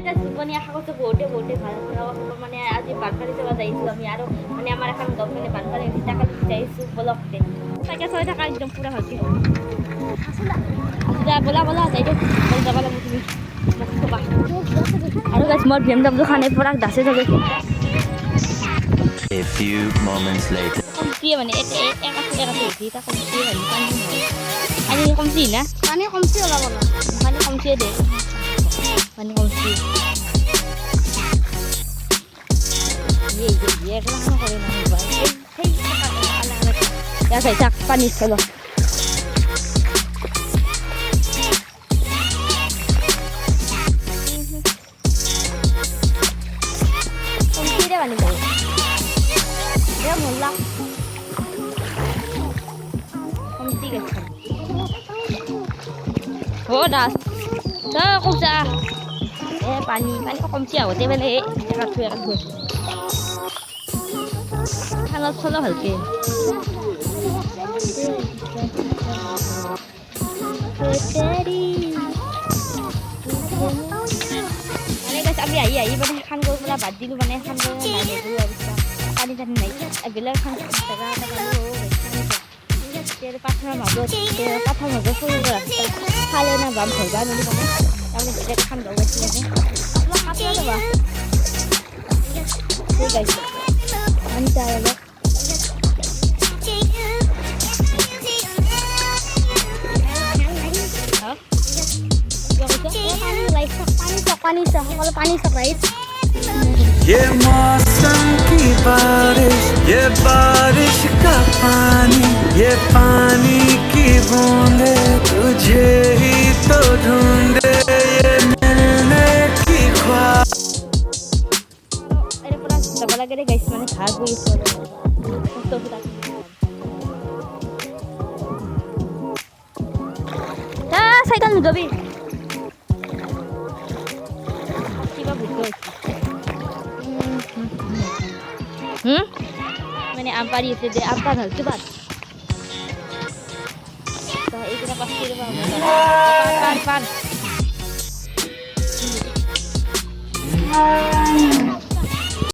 জীৱনী আশা কৰিছো বহুতে ভাল মানে আজি বানপানী চাব যাইছো আমি আৰু মানে আমাৰ এখন গাঁৱত মানে বানপানী হৈছে তাকে যাইছো বলকতে তাকে চাই থাকা একদম পুৰা ভালকে বলা যাই দিয়ক যাব লাগিব তুমি মোক থবা আৰু গাইছ মোৰ BMW খানে পৰা দাসে যাবে A few moments later. কমতিয়ে মানে এক আছে এটা কমতিয়ে মানে পানী কমতি না পানী কমতি ওলাব না পানী কমতিয়ে দে পানী কমতি ये करना करे ना भाई हे अलग या भाई तक पानी चलो कौन सी रे वाली भाई ये मोला कौन सी के हो दास तो कौन सा ए पानी को कौन सी होते वाले जगह थुए খালত চলো ভালকে আমি আহি মানে খান গৈ পেলাই বাদ দিলোঁ মানে খান গৈ পানী চানী নাই এবিলাক খান জেগা এটা পাথৰৰ মাজত ফুৰিব ৰাস্তা খালে না বাম ধৰিবা বুলি মানে তাৰমানে বেলেগ খান গৈ গৈছিলে অলপ কাপোৰ ল'বা ঠিক আছে আমি চাই অলপ पानी सब राइस ये मौसम की बारिश ये बारिश का पानी ये पानी की बूंदे तुझे ही तो ढूंढे ये मिलने की ख्वाब अरे पूरा डबल लगे रे गाइस मैंने खा गई इसको तो पूरा साइकिल में दबी मैंने आम पारी इसे दे आम पार हल्के बात तो एक ना पास के पार